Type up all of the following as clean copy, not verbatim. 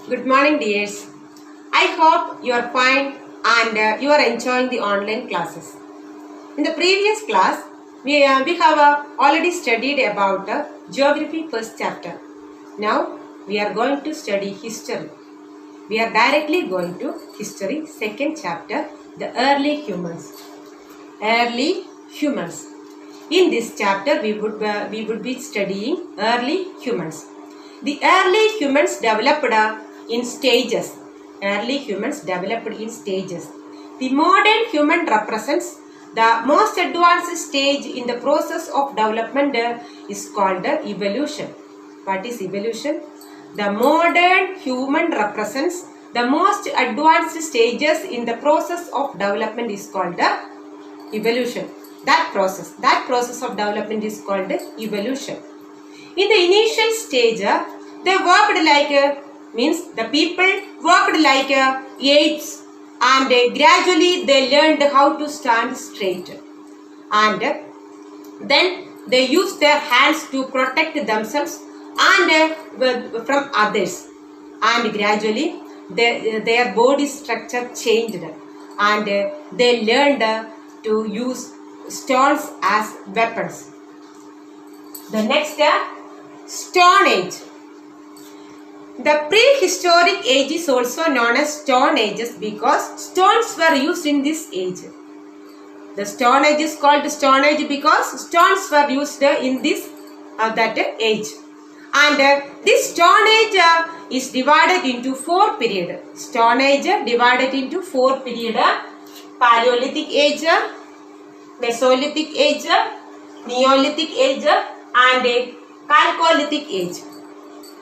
Good morning, dears. I hope you are fine and you are enjoying the online classes. In the previous class, we have already studied about geography first chapter. Now, we are going to study history. We are directly going to history second chapter, the early humans. Early humans. In this chapter, we would be studying early humans. The early humans developed in stages. Early humans developed in stages. The modern human represents the most advanced stage in the process of development is called evolution. What is evolution? The modern human represents the most advanced stages in the process of development is called evolution. That process of development is called evolution. In the initial stage, they worked like means the people worked like apes, and gradually they learned how to stand straight, and then they used their hands to protect themselves and from others, and gradually their body structure changed, and they learned to use stones as weapons. The next, Stone Age. The prehistoric age is also known as Stone Ages because stones were used in this age. The Stone Age is called Stone Age because stones were used in this that age. And this Stone Age is divided into four periods. Stone Age divided into four periods: Paleolithic Age, Mesolithic Age, Neolithic Age, and Chalcolithic Age.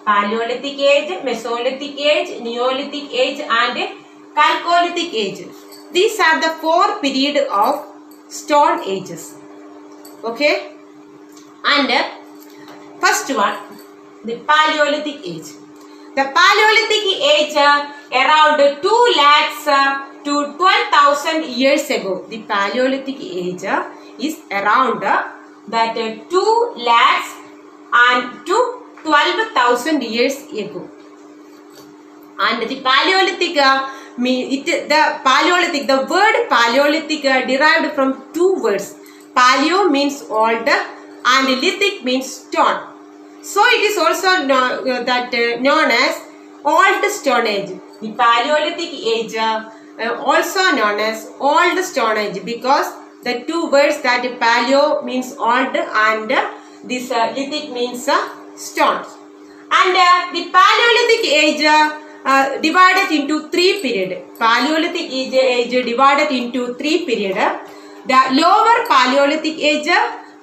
Paleolithic Age, Mesolithic Age, Neolithic Age, and Chalcolithic Age. These are the four periods of Stone Ages. Okay? And first one, the Paleolithic Age. The Paleolithic Age around 2 lakhs to 12,000 years ago. The Paleolithic Age is around that 2 lakhs and to 12,000 years ago. And the Paleolithic, the word Paleolithic derived from two words. Paleo means old and lithic means stone. So it is also known as Old Stone Age. The Paleolithic Age also known as Old Stone Age because the two words that Paleo means old and this lithic means stones. And the Paleolithic Age divided into three periods. Paleolithic Age divided into three periods. The lower Paleolithic Age,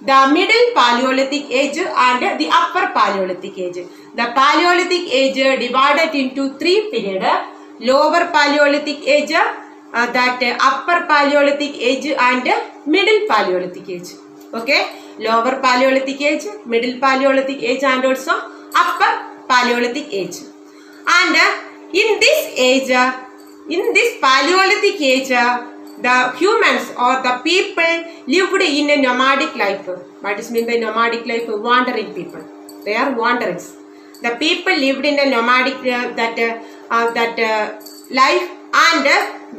the middle Paleolithic Age, and the upper Paleolithic Age. The Paleolithic Age divided into three periods: lower Paleolithic Age, that upper Paleolithic Age, and middle Paleolithic Age. Okay, lower Paleolithic Age, middle Paleolithic Age, and also upper Paleolithic Age. And in this Paleolithic Age, the humans or the people lived in a nomadic life. What is meant by nomadic life? Wandering people. They are wanderers. The people lived in a nomadic life, and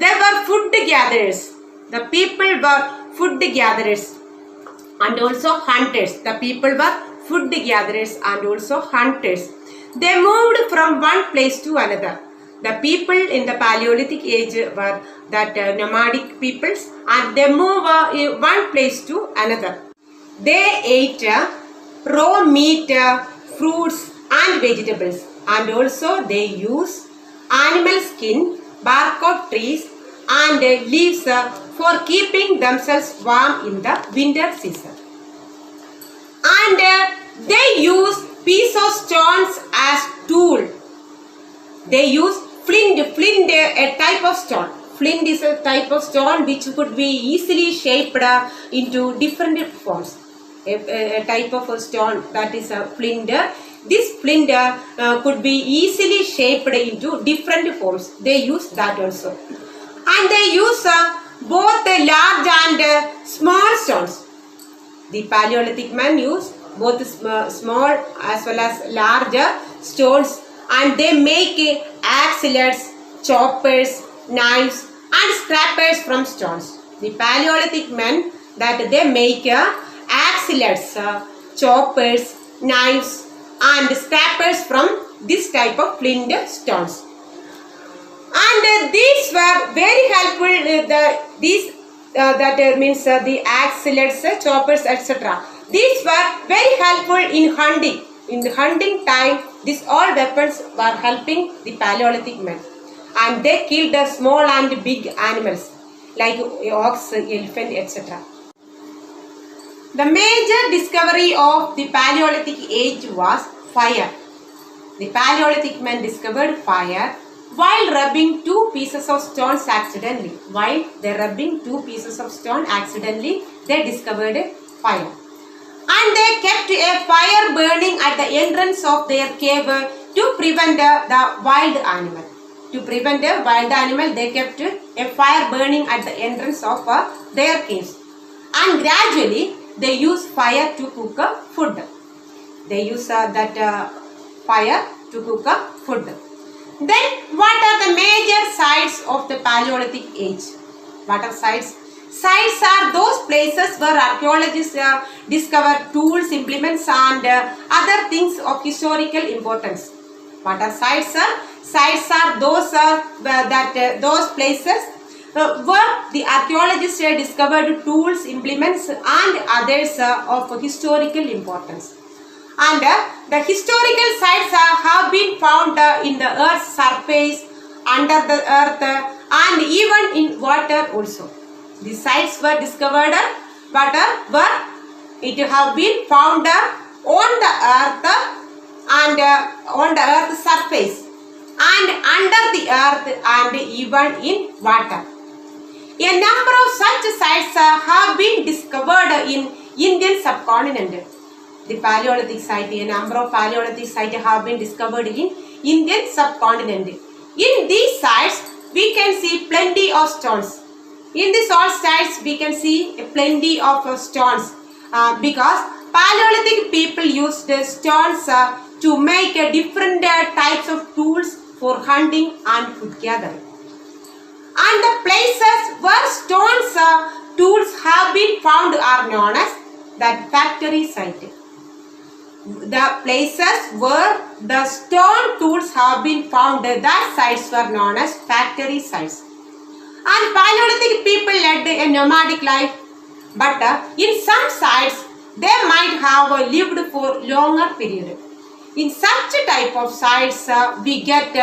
they were food gatherers. The people were food gatherers and also hunters. The people were food gatherers and also hunters. They moved from one place to another. The people in the Paleolithic Age were that nomadic peoples, and they move one place to another. They ate raw meat, fruits and vegetables, and also they use animal skin, bark of trees and leaves for keeping themselves warm in the winter season. And they use piece of stones as tool. They use flint, a type of stone. Flint is a type of stone which could be easily shaped into different forms. A type of a stone that is a flint. This flint could be easily shaped into different forms. They use that also. And they use both large and small stones. The Paleolithic man used both small as well as larger stones, and they make axes, choppers, knives and scrapers from stones. The Paleolithic men that they make axes, choppers, knives and scrapers from this type of flint stones. And these were very helpful. That means the axes, choppers, etc. These were very helpful in hunting. In the hunting time, these all weapons were helping the Paleolithic men, and they killed the small and big animals like ox, elephant, etc. The major discovery of the Paleolithic age was fire. The Paleolithic men discovered fire while rubbing two pieces of stones accidentally. While they rubbing two pieces of stone accidentally, they discovered fire. And they kept a fire burning at the entrance of their cave to prevent the wild animal. To prevent the wild animal, they kept a fire burning at the entrance of their caves. And gradually, they used fire to cook food. They use that fire to cook food. Then, what are the major sites of the Paleolithic age? What are sites? Sites are those places where archaeologists discover tools, implements and other things of historical importance. What are sites? Sites are those places where the archaeologists discovered tools, implements and others of historical importance. And the historical sites have been found in the earth's surface, under the earth and even in water also. The sites were discovered where it have been found on the earth and on the earth's surface and under the earth and even in water. A number of such sites have been discovered in Indian subcontinent. The Paleolithic site, a number of Paleolithic sites have been discovered in Indian subcontinent. In these sites, we can see plenty of stones. In these all sites, we can see plenty of stones because Paleolithic people used stones to make different types of tools for hunting and food gathering. And the places where stones tools have been found are known as that factory site. The places where the stone tools have been found, that sites were known as factory sites. And Paleolithic people led a nomadic life, but in some sites they might have lived for longer period. In such type of sites, we get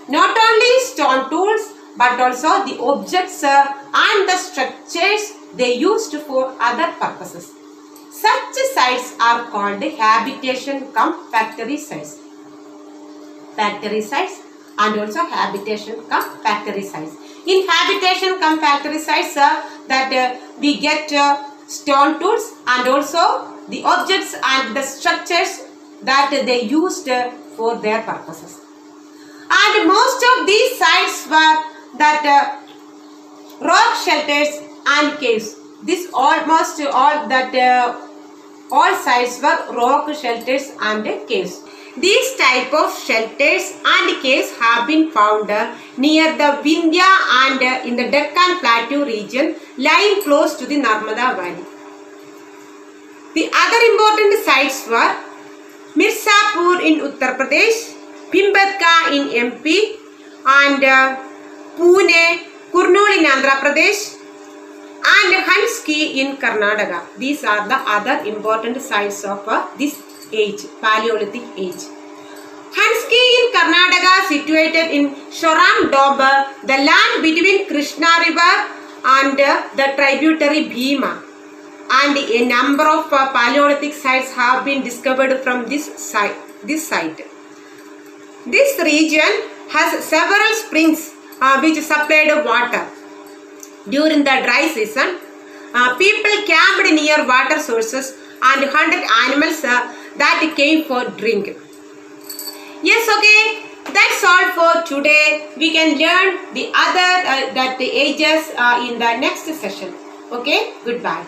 not only stone tools but also the objects and the structures they used for other purposes. Such sites are called habitation cum factory sites. Factory sites and also habitation cum factory sites. In habitation cum factory sites we get stone tools and also the objects and the structures that they used for their purposes. And most of these sites were that rock shelters and caves. This almost all that all sites were rock shelters and caves. These type of shelters and caves have been found near the Vindhya and in the Deccan Plateau region lying close to the Narmada Valley. The other important sites were Mirzapur in Uttar Pradesh, Bhimbetka in MP and Pune, Kurnool in Andhra Pradesh and Hanski in Karnataka. These are the other important sites of this age, Paleolithic age. Hanski in Karnataka, situated in Shoram Doba, the land between Krishna river and the tributary Bhima. And a number of Paleolithic sites have been discovered from this site. This region has several springs which supplied water. During the dry season, people camped near water sources and hunted animals that came for drink. Yes, okay, that's all for today. We can learn the other ages in the next session. Okay, goodbye.